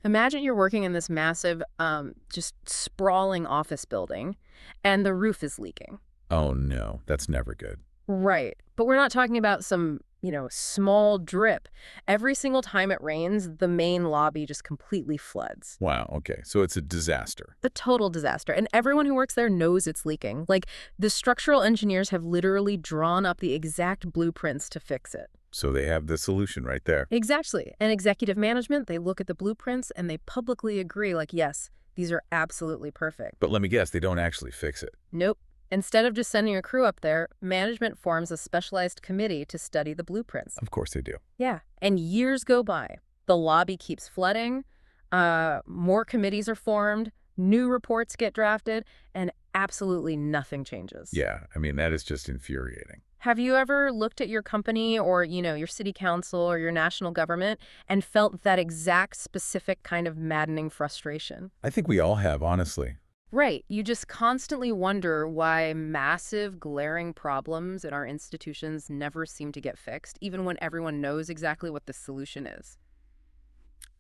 Imagine you're working in this massive, just sprawling office building, and the roof is leaking. Oh no, that's never good. Right. But we're not talking about some, small drip. Every single time it rains, the main lobby just completely floods. Wow, okay, so it's a disaster. A total disaster. And everyone who works there knows it's leaking. Like, the structural engineers have literally drawn up the exact blueprints to fix it. So they have the solution right there. Exactly. And executive management, they look at the blueprints and they publicly agree, like, yes, these are absolutely perfect. But let me guess, they don't actually fix it. Nope. Instead of just sending a crew up there, management forms a specialized committee to study the blueprints. Of course they do. Yeah. And years go by. The lobby keeps flooding, more committees are formed, new reports get drafted, and absolutely nothing changes. Yeah, I mean, that is just infuriating. Have you ever looked at your company or, your city council or your national government and felt that exact specific kind of maddening frustration? I think we all have, honestly. Right. You just constantly wonder why massive, glaring problems in our institutions never seem to get fixed, even when everyone knows exactly what the solution is.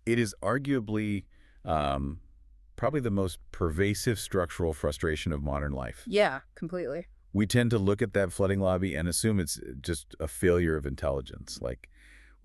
It is arguably probably the most pervasive structural frustration of modern life. Yeah, completely. We tend to look at that flooding lobby and assume it's just a failure of intelligence. Like,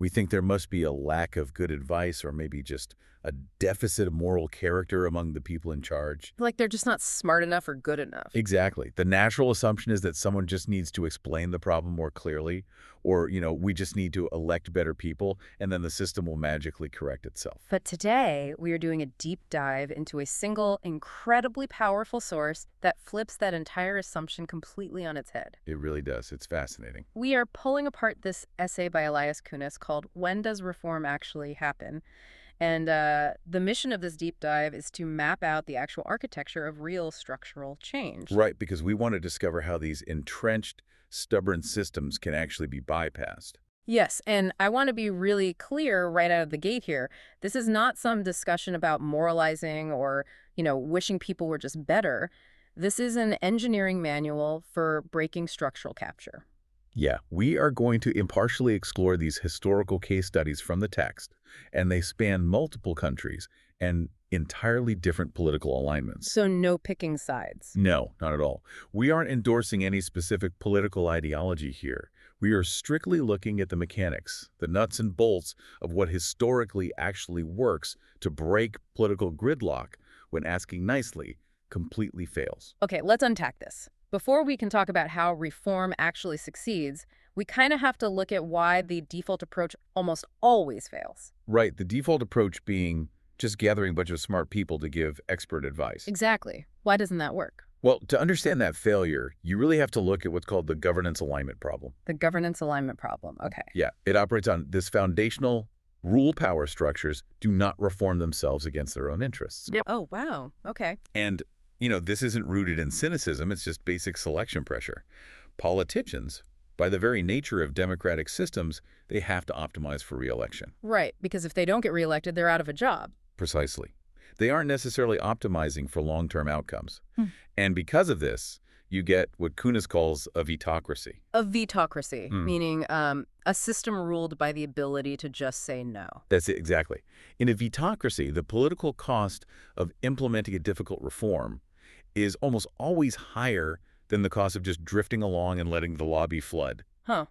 we think there must be a lack of good advice or maybe just a deficit of moral character among the people in charge. Like they're just not smart enough or good enough. Exactly. The natural assumption is that someone just needs to explain the problem more clearly, or, we just need to elect better people, and then the system will magically correct itself. But today, we are doing a deep dive into a single, incredibly powerful source that flips that entire assumption completely on its head. It really does. It's fascinating. We are pulling apart this essay by Elias Kunis called When Does Reform Actually Happen? And the mission of this deep dive is to map out the actual architecture of real structural change. Right, because we want to discover how these entrenched, stubborn systems can actually be bypassed. Yes, and I want to be really clear right out of the gate here. This is not some discussion about moralizing or, wishing people were just better. This is an engineering manual for breaking structural capture. Yeah, we are going to impartially explore these historical case studies from the text, and they span multiple countries and entirely different political alignments. So no picking sides. No, not at all. We aren't endorsing any specific political ideology here. We are strictly looking at the mechanics, the nuts and bolts of what historically actually works to break political gridlock when, asking nicely, completely fails. Okay, let's unpack this. Before we can talk about how reform actually succeeds, we kind of have to look at why the default approach almost always fails. Right, the default approach being just gathering a bunch of smart people to give expert advice. Exactly. Why doesn't that work? Well, to understand that failure, you really have to look at what's called the governance alignment problem. The governance alignment problem. Okay. Yeah, it operates on this foundational rule power structures do not reform themselves against their own interests. Yep. Oh, wow. Okay. And, this isn't rooted in cynicism, it's just basic selection pressure. Politicians, by the very nature of democratic systems, they have to optimize for re-election. Right, because if they don't get reelected, they're out of a job. Precisely. They aren't necessarily optimizing for long-term outcomes. And because of this, you get what Kunis calls a vetocracy. A vetocracy, meaning a system ruled by the ability to just say no. That's it, exactly. In a vetocracy, the political cost of implementing a difficult reform is almost always higher than the cost of just drifting along and letting the lobby flood. Huh.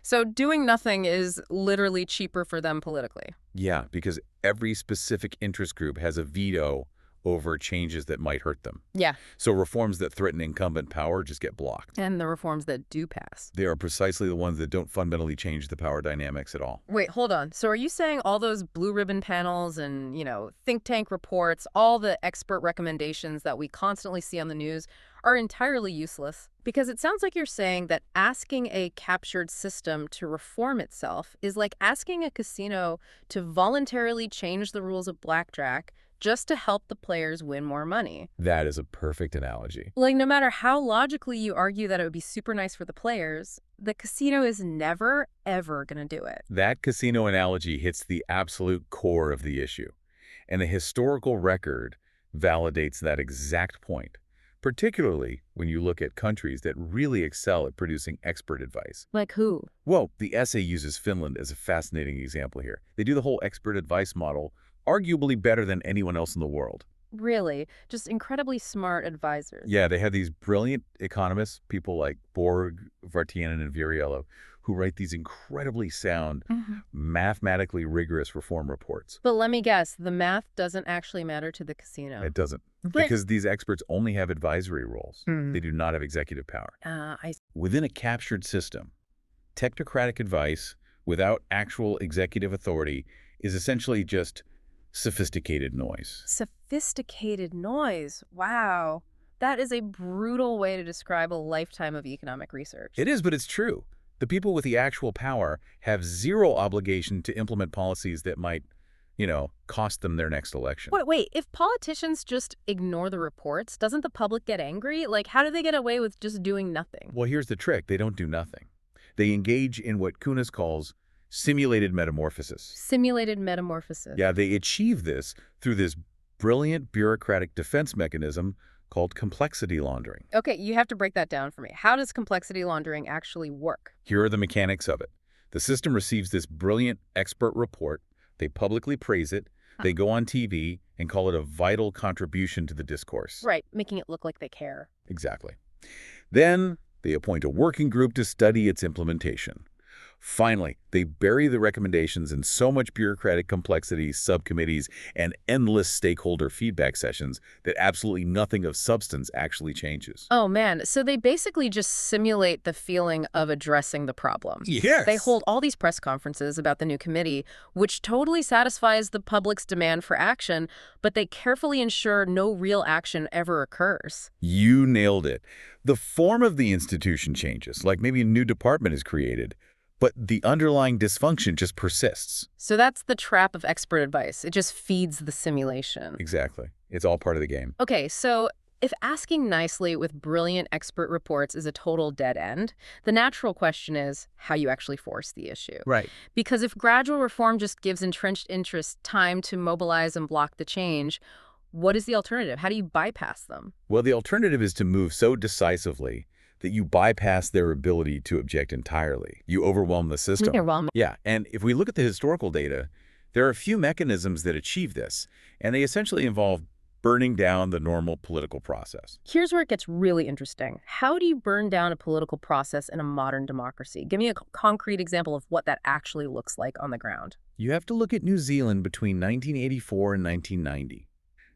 So doing nothing is literally cheaper for them politically. Yeah, because every specific interest group has a veto over changes that might hurt them. Yeah. So reforms that threaten incumbent power just get blocked. And the reforms that do pass. They are precisely the ones that don't fundamentally change the power dynamics at all. Wait, hold on. So are you saying all those blue ribbon panels and, think tank reports, all the expert recommendations that we constantly see on the news are entirely useless? Because it sounds like you're saying that asking a captured system to reform itself is like asking a casino to voluntarily change the rules of blackjack just to help the players win more money. That is a perfect analogy. Like, no matter how logically you argue that it would be super nice for the players, the casino is never, ever going to do it. That casino analogy hits the absolute core of the issue. And the historical record validates that exact point, particularly when you look at countries that really excel at producing expert advice. Like who? Well, the essay uses Finland as a fascinating example here. They do the whole expert advice model arguably better than anyone else in the world. Really, just incredibly smart advisors. Yeah, they have these brilliant economists, people like Borg, Vartianen, and Viriello, who write these incredibly sound, Mhm. mathematically rigorous reform reports. But let me guess, the math doesn't actually matter to the casino. It doesn't, But because these experts only have advisory roles. They do not have executive power. I Within a captured system, technocratic advice without actual executive authority is essentially just sophisticated noise. Sophisticated noise. Wow. That is a brutal way to describe a lifetime of economic research. It is, but it's true. The people with the actual power have zero obligation to implement policies that might, cost them their next election. Wait, if politicians just ignore the reports, doesn't the public get angry? Like, how do they get away with just doing nothing? Well, here's the trick. They don't do nothing. They engage in what Kunis calls simulated metamorphosis. Simulated metamorphosis. Yeah, they achieve this through this brilliant bureaucratic defense mechanism called complexity laundering. Okay, you have to break that down for me. How does complexity laundering actually work? Here are the mechanics of it. The system receives this brilliant expert report. They publicly praise it. They go on TV and call it a vital contribution to the discourse. Right, making it look like they care. Exactly. Then they appoint a working group to study its implementation. Finally, they bury the recommendations in so much bureaucratic complexity, subcommittees, and endless stakeholder feedback sessions that absolutely nothing of substance actually changes. Oh man, so they basically just simulate the feeling of addressing the problem. Yes. They hold all these press conferences about the new committee, which totally satisfies the public's demand for action, but they carefully ensure no real action ever occurs. You nailed it. The form of the institution changes, like maybe a new department is created, but the underlying dysfunction just persists. So that's the trap of expert advice. It just feeds the simulation. Exactly. It's all part of the game. Okay, so if asking nicely with brilliant expert reports is a total dead end, the natural question is how you actually force the issue. Right. Because if gradual reform just gives entrenched interests time to mobilize and block the change, what is the alternative? How do you bypass them? Well, the alternative is to move so decisively that you bypass their ability to object entirely. You overwhelm the system. Overwhelm. Yeah, and if we look at the historical data, there are a few mechanisms that achieve this, and they essentially involve burning down the normal political process. Here's where it gets really interesting. How do you burn down a political process in a modern democracy? Give me a concrete example of what that actually looks like on the ground. You have to look at New Zealand between 1984 and 1990.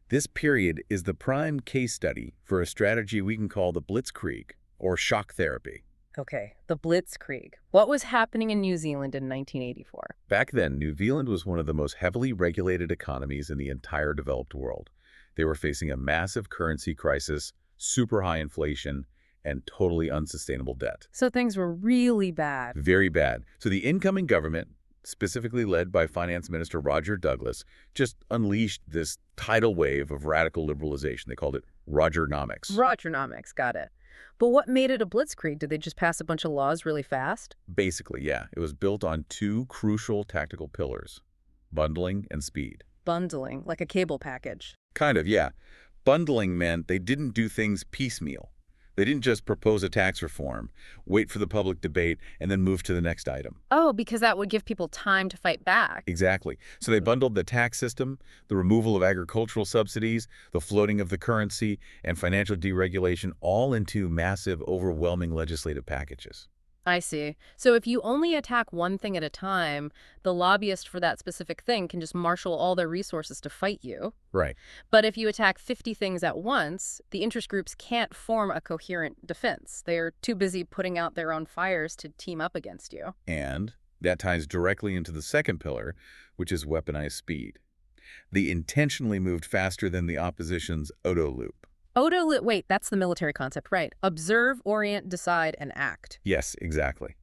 This period is the prime case study for a strategy we can call the blitzkrieg, or shock therapy. Okay, the blitzkrieg. What was happening in New Zealand in 1984? Back then, New Zealand was one of the most heavily regulated economies in the entire developed world. They were facing a massive currency crisis, super high inflation, and totally unsustainable debt. So things were really bad. Very bad. So the incoming government, specifically led by Finance Minister Roger Douglas, just unleashed this tidal wave of radical liberalization. They called it Rogernomics. Rogernomics, got it. But what made it a blitzkrieg? Did they just pass a bunch of laws really fast? Basically, yeah. It was built on two crucial tactical pillars, bundling and speed. Bundling, like a cable package. Kind of, yeah. Bundling meant they didn't do things piecemeal. They didn't just propose a tax reform, wait for the public debate, and then move to the next item. Oh, because that would give people time to fight back. Exactly. So they bundled the tax system, the removal of agricultural subsidies, the floating of the currency, and financial deregulation all into massive, overwhelming legislative packages. I see. So if you only attack one thing at a time, the lobbyist for that specific thing can just marshal all their resources to fight you. Right. But if you attack 50 things at once, the interest groups can't form a coherent defense. They're too busy putting out their own fires to team up against you. And that ties directly into the second pillar, which is weaponized speed. They intentionally moved faster than the opposition's Odo loop. Wait, that's the military concept, right? Observe, orient, decide, and act. Yes, exactly.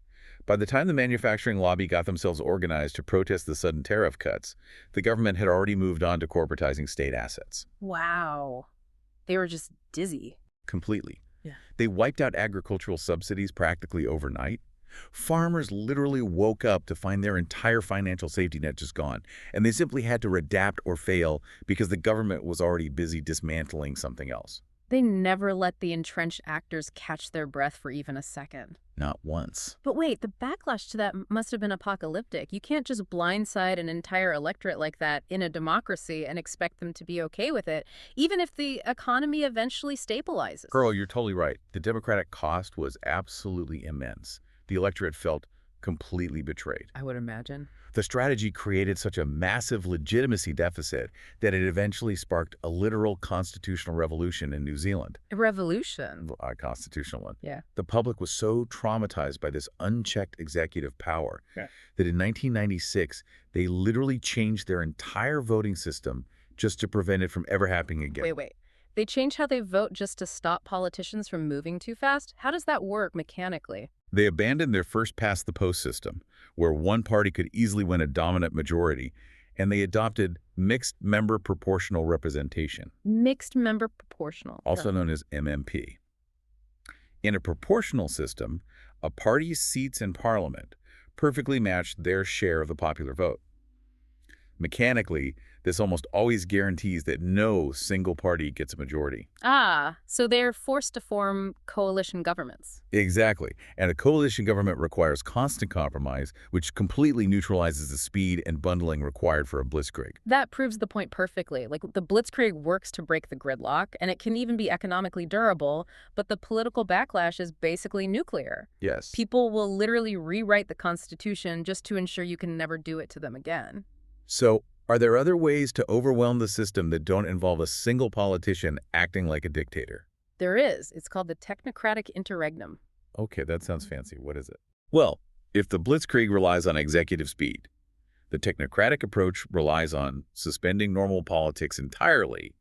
By the time the manufacturing lobby got themselves organized to protest the sudden tariff cuts, the government had already moved on to corporatizing state assets. Wow. They were just dizzy. Completely. Yeah. They wiped out agricultural subsidies practically overnight. Farmers literally woke up to find their entire financial safety net just gone, and they simply had to adapt or fail because the government was already busy dismantling something else. They never let the entrenched actors catch their breath for even a second. Not once. But wait, the backlash to that must have been apocalyptic. You can't just blindside an entire electorate like that in a democracy and expect them to be okay with it, even if the economy eventually stabilizes. Girl, you're totally right. The democratic cost was absolutely immense. The electorate felt completely betrayed. I would imagine. The strategy created such a massive legitimacy deficit that it eventually sparked a literal constitutional revolution in New Zealand. A revolution. A constitutional one. Yeah. The public was so traumatized by this unchecked executive power Yeah. that in 1996, they literally changed their entire voting system just to prevent it from ever happening again. Wait. They change how they vote just to stop politicians from moving too fast? How does that work mechanically? They abandoned their first-past-the-post system, where one party could easily win a dominant majority, and they adopted mixed-member proportional representation, Mixed member proportional. also known as MMP. In a proportional system, a party's seats in parliament perfectly matched their share of the popular vote. Mechanically, this almost always guarantees that no single party gets a majority. So they're forced to form coalition governments. Exactly. And a coalition government requires constant compromise, which completely neutralizes the speed and bundling required for a blitzkrieg. That proves the point perfectly. Like, the blitzkrieg works to break the gridlock, and it can even be economically durable, but the political backlash is basically nuclear. Yes. People will literally rewrite the Constitution just to ensure you can never do it to them again. So, are there other ways to overwhelm the system that don't involve a single politician acting like a dictator? There is. It's called the technocratic interregnum. Okay, that sounds fancy. What is it? Well, if the blitzkrieg relies on executive speed, the technocratic approach relies on suspending normal politics entirely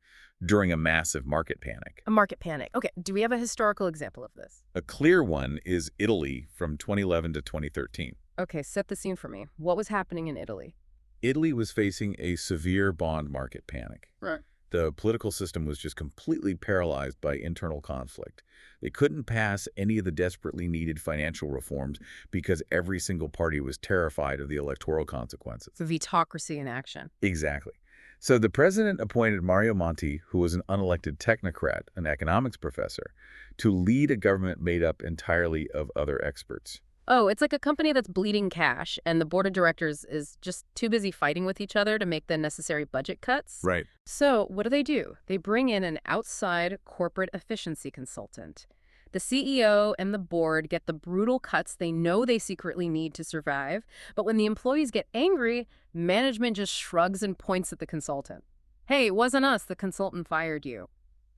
during a massive market panic. A market panic. Okay, do we have a historical example of this? A clear one is Italy from 2011 to 2013. Okay, set the scene for me. What was happening in Italy? Italy was facing a severe bond market panic. Right. The political system was just completely paralyzed by internal conflict. They couldn't pass any of the desperately needed financial reforms because every single party was terrified of the electoral consequences. The vetocracy in action. Exactly. So the president appointed Mario Monti, who was an unelected technocrat, an economics professor, to lead a government made up entirely of other experts. Oh, it's like a company that's bleeding cash, and the board of directors is just too busy fighting with each other to make the necessary budget cuts. Right. So what do? They bring in an outside corporate efficiency consultant. The CEO and the board get the brutal cuts they know they secretly need to survive, but when the employees get angry, management just shrugs and points at the consultant. Hey, it wasn't us, the consultant fired you.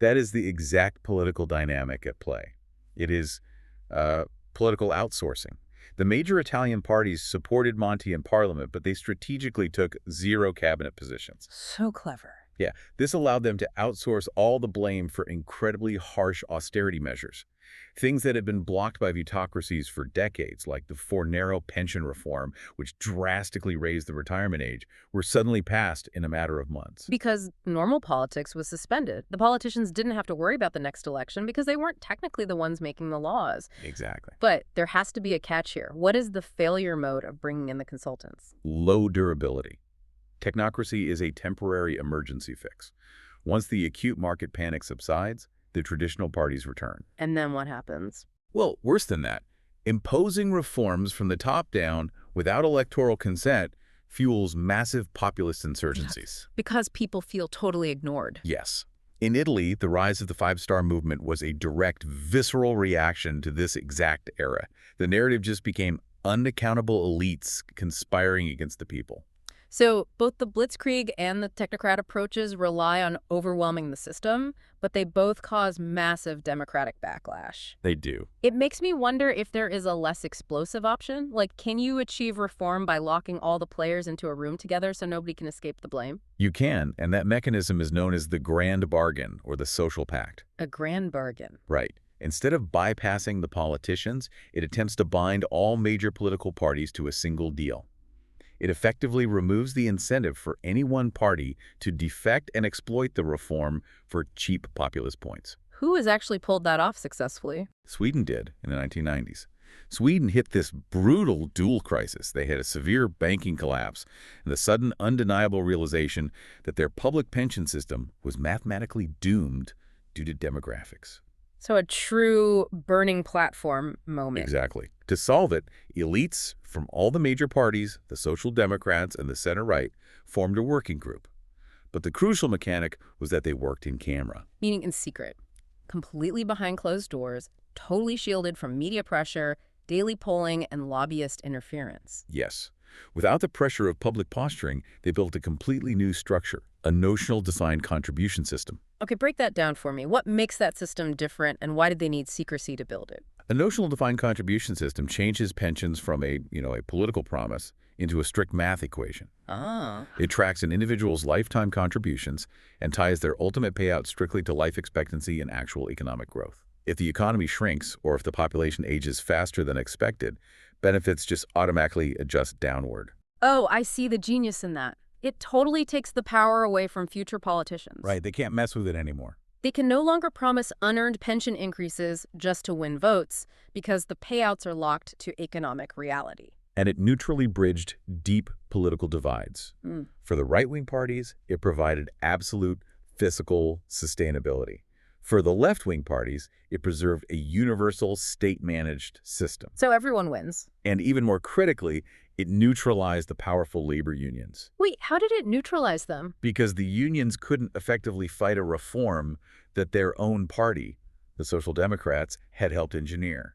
That is the exact political dynamic at play. It is political outsourcing. The major Italian parties supported Monti in parliament, but they strategically took 0 cabinet positions. So clever. Yeah, this allowed them to outsource all the blame for incredibly harsh austerity measures. Things that had been blocked by vetocracies for decades, like the Fornero pension reform, which drastically raised the retirement age, were suddenly passed in a matter of months. Because normal politics was suspended. The politicians didn't have to worry about the next election because they weren't technically the ones making the laws. Exactly. But there has to be a catch here. What is the failure mode of bringing in the consultants? Low durability. Technocracy is a temporary emergency fix. Once the acute market panic subsides, the traditional parties return. And then what happens? Well, worse than that, imposing reforms from the top down without electoral consent fuels massive populist insurgencies. Because people feel totally ignored. Yes. In Italy, the rise of the five-star movement was a direct, visceral reaction to this exact era. The narrative just became unaccountable elites conspiring against the people. So both the blitzkrieg and the technocrat approaches rely on overwhelming the system, but they both cause massive democratic backlash. They do. It makes me wonder if there is a less explosive option. Like, can you achieve reform by locking all the players into a room together so nobody can escape the blame? You can, and that mechanism is known as the grand bargain or the social pact. A grand bargain. Right. Instead of bypassing the politicians, it attempts to bind all major political parties to a single deal. It effectively removes the incentive for any one party to defect and exploit the reform for cheap populist points. Who has actually pulled that off successfully? Sweden did in the 1990s. Sweden hit this brutal dual crisis. They had a severe banking collapse and the sudden undeniable realization that their public pension system was mathematically doomed due to demographics. So a true burning platform moment. Exactly. To solve it, elites from all the major parties, the Social Democrats and the center-right, formed a working group. But the crucial mechanic was that they worked in camera. Meaning in secret, completely behind closed doors, totally shielded from media pressure, daily polling, and lobbyist interference. Yes. Without the pressure of public posturing, they built a completely new structure, a notional defined contribution system. Okay, break that down for me. What makes that system different, and why did they need secrecy to build it? A notional defined contribution system changes pensions from a political promise into a strict math equation. Ah. It tracks an individual's lifetime contributions and ties their ultimate payout strictly to life expectancy and actual economic growth. If the economy shrinks or if the population ages faster than expected, benefits just automatically adjust downward. Oh, I see the genius in that. It totally takes the power away from future politicians. Right, they can't mess with it anymore. They can no longer promise unearned pension increases just to win votes because the payouts are locked to economic reality. And it neutrally bridged deep political divides. For the right-wing parties, it provided absolute fiscal sustainability. For the left-wing parties, it preserved a universal state-managed system. So everyone wins. And even more critically, it neutralized the powerful labor unions. Wait, how did it neutralize them? Because the unions couldn't effectively fight a reform that their own party, the Social Democrats, had helped engineer.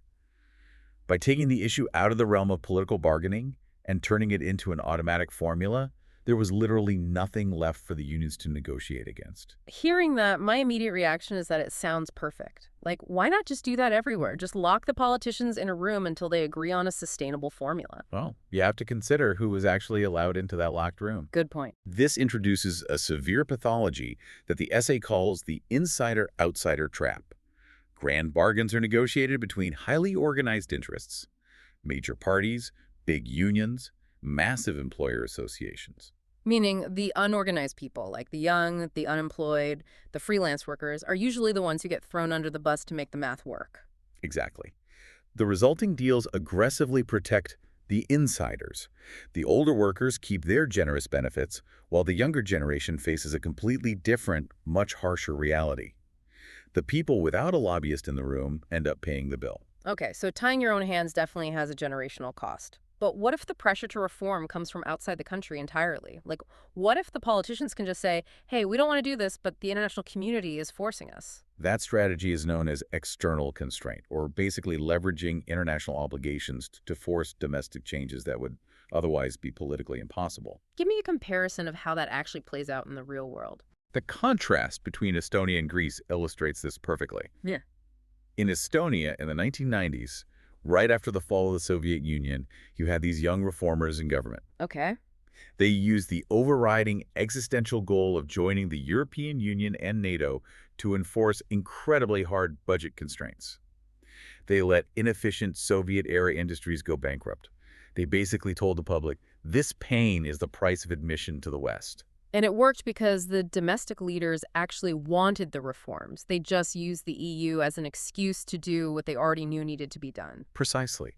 By taking the issue out of the realm of political bargaining and turning it into an automatic formula, there was literally nothing left for the unions to negotiate against. Hearing that, my immediate reaction is that it sounds perfect. Like, why not just do that everywhere? Just lock the politicians in a room until they agree on a sustainable formula. Well, you have to consider who was actually allowed into that locked room. Good point. This introduces a severe pathology that the essay calls the insider-outsider trap. Grand bargains are negotiated between highly organized interests, major parties, big unions, massive employer associations. Meaning the unorganized people, like the young, the unemployed, the freelance workers, are usually the ones who get thrown under the bus to make the math work. Exactly. The resulting deals aggressively protect the insiders. The older workers keep their generous benefits, while the younger generation faces a completely different, much harsher reality. The people without a lobbyist in the room end up paying the bill. Okay, so tying your own hands definitely has a generational cost. But what if the pressure to reform comes from outside the country entirely? Like, what if the politicians can just say, hey, we don't want to do this, but the international community is forcing us? That strategy is known as external constraint, or basically leveraging international obligations to force domestic changes that would otherwise be politically impossible. Give me a comparison of how that actually plays out in the real world. The contrast between Estonia and Greece illustrates this perfectly. Yeah. In Estonia in the 1990s, right after the fall of the Soviet Union, you had these young reformers in government. Okay. They used the overriding existential goal of joining the European Union and NATO to enforce incredibly hard budget constraints. They let inefficient Soviet-era industries go bankrupt. They basically told the public, this pain is the price of admission to the West. And it worked because the domestic leaders actually wanted the reforms. They just used the EU as an excuse to do what they already knew needed to be done. Precisely.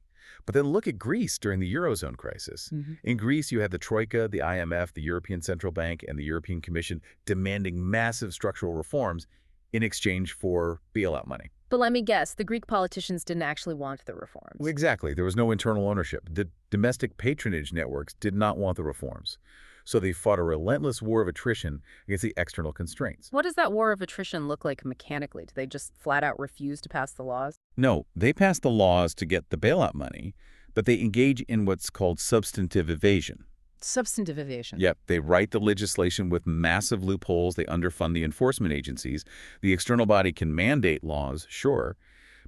But then look at Greece during the Eurozone crisis. In Greece, you had the Troika, the IMF, the European Central Bank, and the European Commission demanding massive structural reforms in exchange for bailout money. But let me guess, the Greek politicians didn't actually want the reforms. Exactly. There was no internal ownership. The domestic patronage networks did not want the reforms. So they fought a relentless war of attrition against the external constraints. What does that war of attrition look like mechanically? Do they just flat out refuse to pass the laws? No, they passed the laws to get the bailout money, but they engage in what's called substantive evasion. Substantive evasion. Yep, they write the legislation with massive loopholes. They underfund the enforcement agencies. The external body can mandate laws, sure,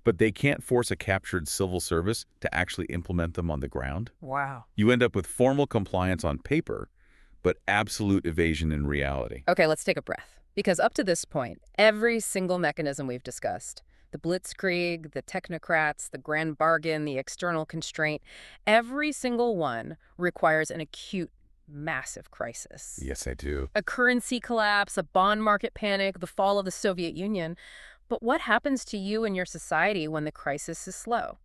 but they can't force a captured civil service to actually implement them on the ground. Wow. You end up with formal compliance on paper, but absolute evasion in reality. Okay, let's take a breath. Because up to this point, every single mechanism we've discussed, the blitzkrieg, the technocrats, the grand bargain, the external constraint, every single one requires an acute, massive crisis. Yes, I do. A currency collapse, a bond market panic, the fall of the Soviet Union. But what happens to you and your society when the crisis is slow?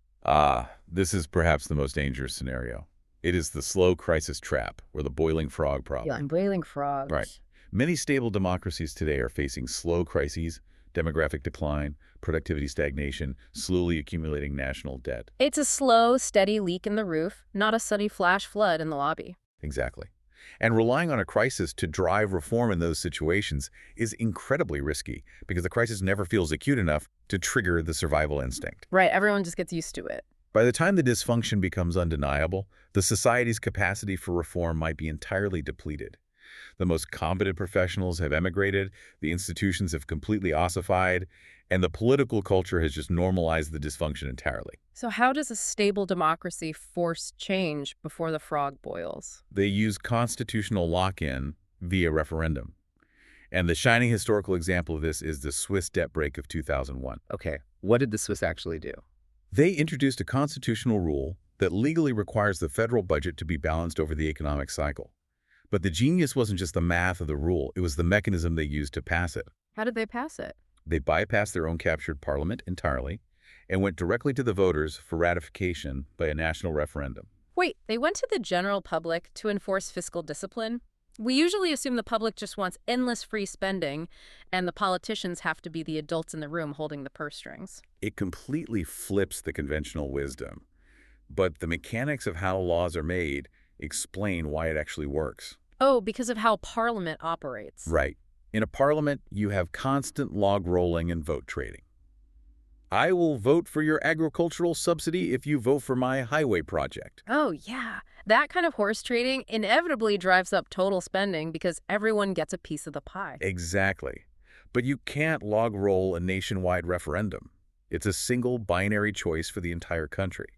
This is perhaps the most dangerous scenario. It is the slow crisis trap, or the boiling frog problem. Yeah, I'm boiling frogs. Right. Many stable democracies today are facing slow crises demographic decline, productivity stagnation, slowly accumulating national debt. It's a slow, steady leak in the roof, not a sudden flash flood in the lobby. Exactly. And relying on a crisis to drive reform in those situations is incredibly risky because the crisis never feels acute enough to trigger the survival instinct. Right, everyone just gets used to it. By the time the dysfunction becomes undeniable, the society's capacity for reform might be entirely depleted. The most competent professionals have emigrated, the institutions have completely ossified, and the political culture has just normalized the dysfunction entirely. So how does a stable democracy force change before the frog boils? They use constitutional lock-in via referendum. And the shining historical example of this is the Swiss debt break of 2001. Okay, what did the Swiss actually do? They introduced a constitutional rule that legally requires the federal budget to be balanced over the economic cycle. But the genius wasn't just the math of the rule, it was the mechanism they used to pass it. How did they pass it? They bypassed their own captured parliament entirely and went directly to the voters for ratification by a national referendum. Wait, they went to the general public to enforce fiscal discipline? We usually assume the public just wants endless free spending, and the politicians have to be the adults in the room holding the purse strings. It completely flips the conventional wisdom. But the mechanics of how laws are made explain why it actually works. Oh, because of how Parliament operates. Right. In a parliament, you have constant log rolling and vote trading. I will vote for your agricultural subsidy if you vote for my highway project. Oh, yeah. That kind of horse trading inevitably drives up total spending because everyone gets a piece of the pie. Exactly. But you can't log roll a nationwide referendum. It's a single binary choice for the entire country.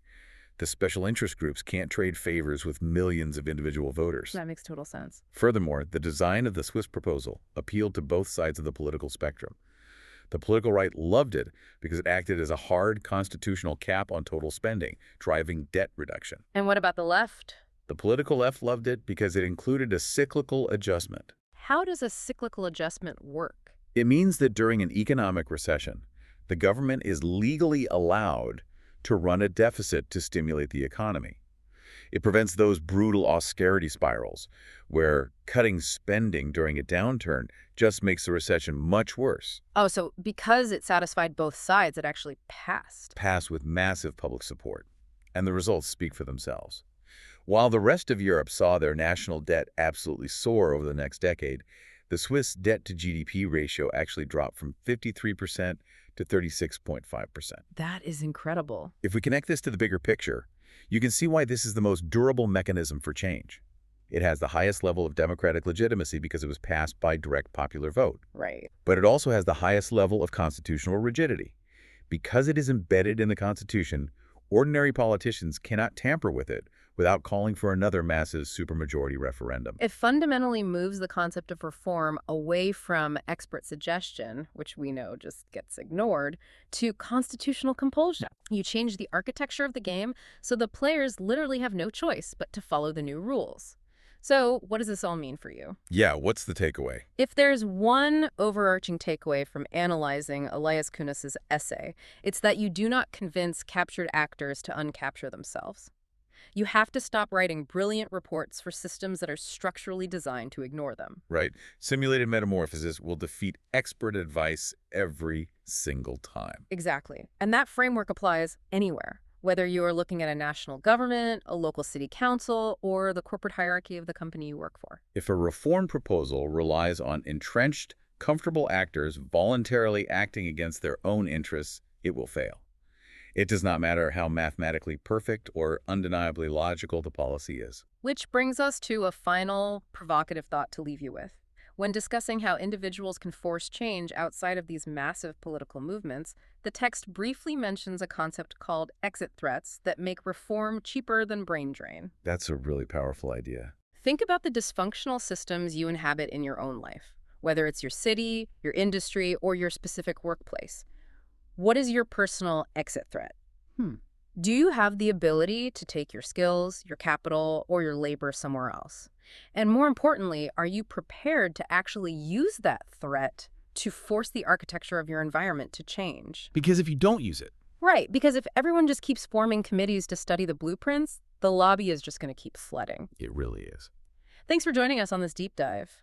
The special interest groups can't trade favors with millions of individual voters. That makes total sense. Furthermore, the design of the Swiss proposal appealed to both sides of the political spectrum. The political right loved it because it acted as a hard constitutional cap on total spending, driving debt reduction. And what about the left? The political left loved it because it included a cyclical adjustment. How does a cyclical adjustment work? It means that during an economic recession, the government is legally allowed to run a deficit to stimulate the economy. It prevents those brutal austerity spirals where cutting spending during a downturn just makes the recession much worse. Oh, so because it satisfied both sides, it actually passed. Passed with massive public support. And the results speak for themselves. While the rest of Europe saw their national debt absolutely soar over the next decade, the Swiss debt-to-GDP ratio actually dropped from 53% to 36.5%. That is incredible. If we connect this to the bigger picture, you can see why this is the most durable mechanism for change. It has the highest level of democratic legitimacy because it was passed by direct popular vote. Right. But it also has the highest level of constitutional rigidity. Because it is embedded in the Constitution, ordinary politicians cannot tamper with it without calling for another massive supermajority referendum. It fundamentally moves the concept of reform away from expert suggestion, which we know just gets ignored, to constitutional compulsion. You change the architecture of the game so the players literally have no choice but to follow the new rules. So what does this all mean for you? Yeah, what's the takeaway? If there's one overarching takeaway from analyzing Elias Kounas's essay, it's that you do not convince captured actors to uncapture themselves. You have to stop writing brilliant reports for systems that are structurally designed to ignore them. Right. Simulated metamorphosis will defeat expert advice every single time. Exactly. And that framework applies anywhere, whether you are looking at a national government, a local city council, or the corporate hierarchy of the company you work for. If a reform proposal relies on entrenched, comfortable actors voluntarily acting against their own interests, it will fail. It does not matter how mathematically perfect or undeniably logical the policy is. Which brings us to a final provocative thought to leave you with. When discussing how individuals can force change outside of these massive political movements, the text briefly mentions a concept called exit threats that make reform cheaper than brain drain. That's a really powerful idea. Think about the dysfunctional systems you inhabit in your own life, whether it's your city, your industry, or your specific workplace. What is your personal exit threat? Do you have the ability to take your skills, your capital, or your labor somewhere else? And more importantly, are you prepared to actually use that threat to force the architecture of your environment to change? Because if you don't use it. Right, because if everyone just keeps forming committees to study the blueprints, the lobby is just going to keep flooding. It really is. Thanks for joining us on this deep dive.